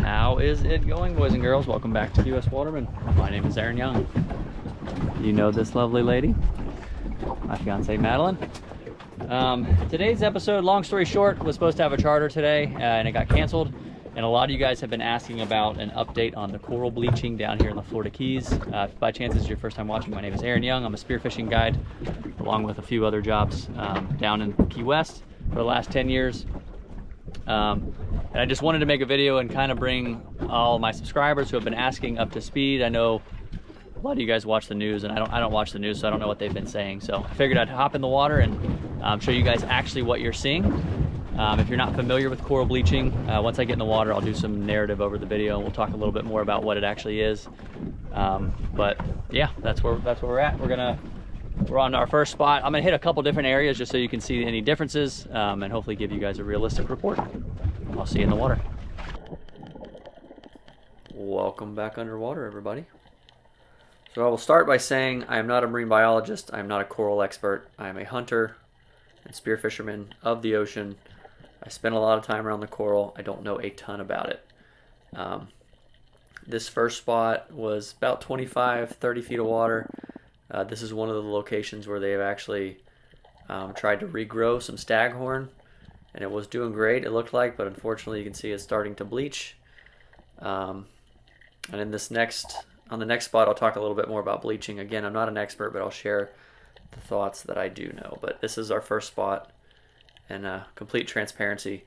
How is it going, boys and girls? Welcome back to US Waterman. My name is Aaron Young. You know this lovely lady, my fiance Madeline. Today's episode, long story short, was supposed to have a charter today and it got canceled. And a lot of you guys have been asking about an update on the coral bleaching down here in the Florida Keys. If by chance this is your first time watching, my name is Aaron Young. I'm a spearfishing guide along with a few other jobs down in Key West for the last 10 years. And I just wanted to make a video and kind of bring all my subscribers who have been asking up to speed. I know a lot of you guys watch the news, and I don't watch the news, so I don't know what they've been saying. So I figured I'd hop in the water and show you guys actually what you're seeing. If you're not familiar with coral bleaching, once I get in the water, I'll do some narrative over the video, and we'll talk a little bit more about what it actually is. But yeah, that's where we're at. We're on our first spot. I'm gonna hit a couple different areas just so you can see any differences, and hopefully give you guys a realistic report. I'll see you in the water. Welcome back underwater, everybody. So I will start by saying I am not a marine biologist. I am not a coral expert. I am a hunter and spear fisherman of the ocean. I spend a lot of time around the coral. I don't know a ton about it. This first spot was about 25, 30 feet of water. This is one of the locations where they have actually tried to regrow some staghorn, and it was doing great, it looked like, but unfortunately you can see it's starting to bleach. And in on the next spot, I'll talk a little bit more about bleaching. Again, I'm not an expert, but I'll share the thoughts that I do know. But this is our first spot, and complete transparency,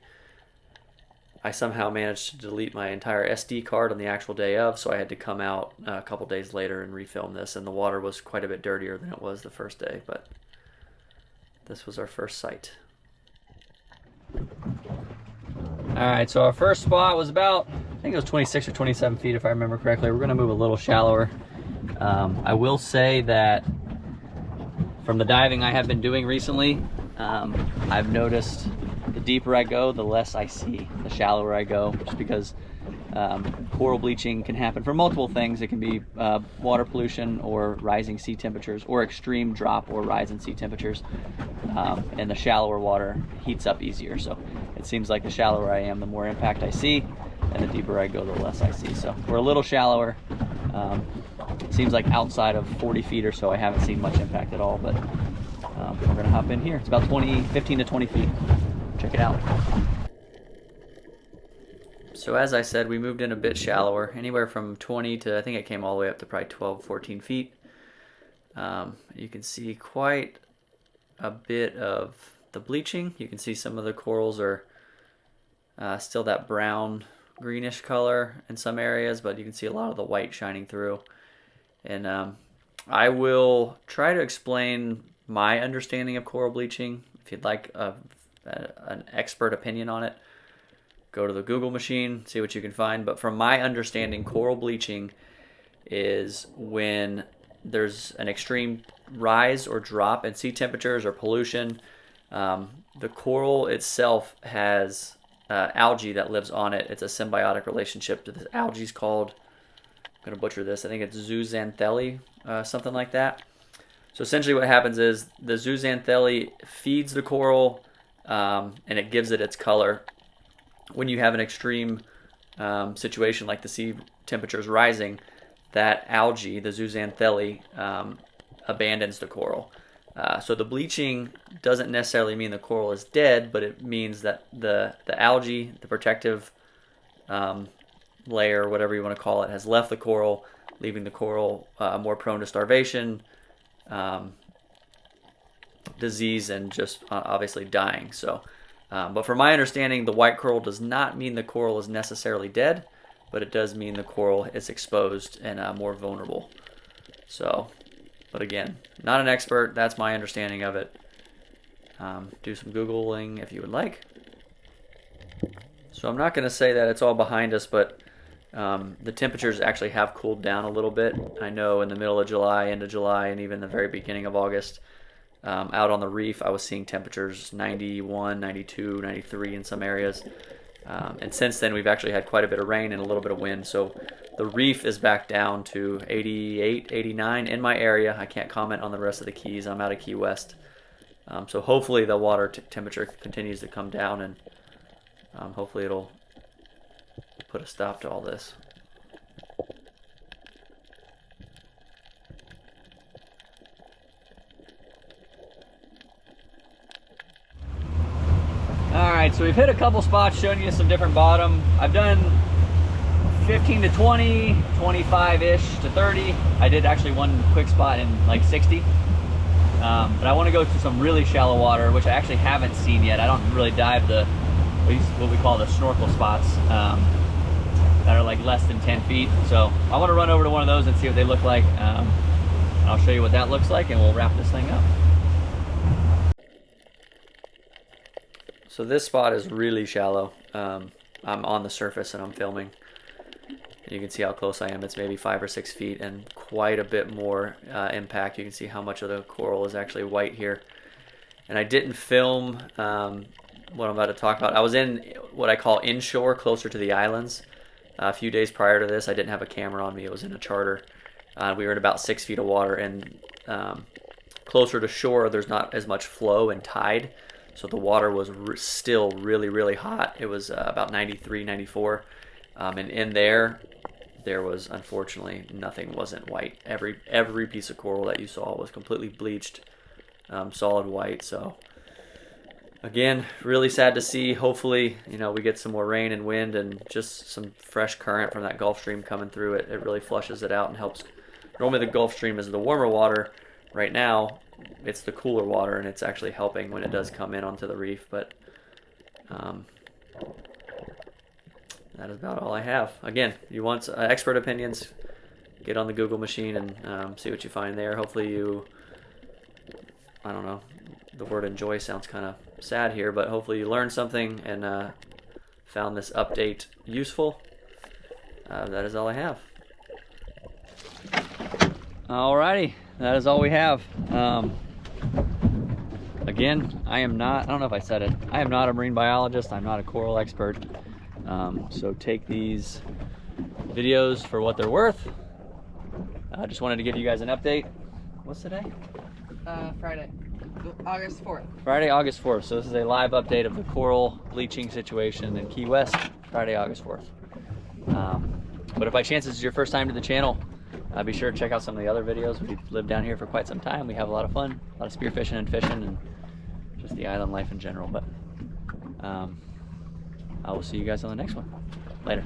I somehow managed to delete my entire SD card on the actual day of, so I had to come out a couple days later and refilm this, and the water was quite a bit dirtier than it was the first day, but this was our first site. Alright, so our first spot was about, I think it was 26 or 27 feet if I remember correctly. We're going to move a little shallower. I will say that from the diving I have been doing recently, I've noticed the deeper I go, the less I see, the shallower I go, just because coral bleaching can happen for multiple things. It can be water pollution or rising sea temperatures or extreme drop or rise in sea temperatures, and the shallower water heats up easier. So it seems like the shallower I am, the more impact I see, and the deeper I go, the less I see. So we're a little shallower. It seems like outside of 40 feet or so I haven't seen much impact at all, but we're gonna hop in here. It's about 15 to 20 feet. Check it out. So as I said, we moved in a bit shallower, anywhere from 20 to, I think it came all the way up to probably 12, 14 feet. You can see quite a bit of the bleaching. You can see some of the corals are still that brown greenish color in some areas, but you can see a lot of the white shining through. And I will try to explain my understanding of coral bleaching. If you'd like an expert opinion on it, go to the Google machine, see what you can find. But from my understanding, coral bleaching is when there's an extreme rise or drop in sea temperatures or pollution. The coral itself has algae that lives on it. It's a symbiotic relationship. This algae is called, I'm going to butcher this, I think it's zooxanthellae, something like that. So essentially what happens is the zooxanthellae feeds the coral, and it gives it its color. When you have an extreme situation like the sea temperatures rising, that algae, the zooxanthellae, abandons the coral. So the bleaching doesn't necessarily mean the coral is dead, but it means that the algae, the protective layer, whatever you want to call it, has left the coral, leaving the coral more prone to starvation, disease, and just obviously dying. So, but from my understanding, the white coral does not mean the coral is necessarily dead, but it does mean the coral is exposed and more vulnerable. So, but again, not an expert. That's my understanding of it. Do some Googling if you would like. So I'm not going to say that it's all behind us, but the temperatures actually have cooled down a little bit. I know in the middle of July, end of July, and even the very beginning of August, out on the reef, I was seeing temperatures 91, 92, 93 in some areas. And since then, we've actually had quite a bit of rain and a little bit of wind. So the reef is back down to 88, 89 in my area. I can't comment on the rest of the Keys. I'm out of Key West. So hopefully the water temperature continues to come down, and hopefully it'll put put a stop to all this. Alright, so we've hit a couple spots showing you some different bottom. I've done 15 to 20, 25-ish to 30. I did actually one quick spot in like 60. But I want to go to some really shallow water, which I actually haven't seen yet. I don't really dive the, what we call the snorkel spots that are like less than 10 feet. So I want to run over to one of those and see what they look like. And I'll show you what that looks like, and we'll wrap this thing up. So this spot is really shallow. I'm on the surface and I'm filming. You can see how close I am. It's maybe 5 or 6 feet and quite a bit more impact. You can see how much of the coral is actually white here. And I didn't film what I'm about to talk about. I was in what I call inshore, closer to the islands. A few days prior to this, I didn't have a camera on me. It was in a charter. We were in about 6 feet of water, and closer to shore, there's not as much flow and tide. So the water was still really, really hot. It was about 93, 94. And in there was, unfortunately, nothing wasn't white. Every piece of coral that you saw was completely bleached, solid white. So again, really sad to see. Hopefully, we get some more rain and wind and just some fresh current from that Gulf Stream coming through. It really flushes it out and helps. Normally the Gulf Stream is the warmer water. Right now, it's the cooler water, and it's actually helping when it does come in onto the reef. But that is about all I have. Again, you want expert opinions, get on the Google machine and see what you find there. Hopefully I don't know, the word enjoy sounds kind of sad here, but hopefully you learned something and found this update useful. That is all I have. Alrighty, that is all we have. Again, I don't know if I said it, I am not a marine biologist, I'm not a coral expert. So take these videos for what they're worth. I just wanted to give you guys an update. What's today? Friday, August 4th. Friday, August 4th. So this is a live update of the coral bleaching situation in Key West, Friday, August 4th. But if by chance this is your first time to the channel, be sure to check out some of the other videos. We've lived down here for quite some time. We have a lot of fun, a lot of spearfishing and fishing, and just the island life in general. But I will see you guys on the next one. Later.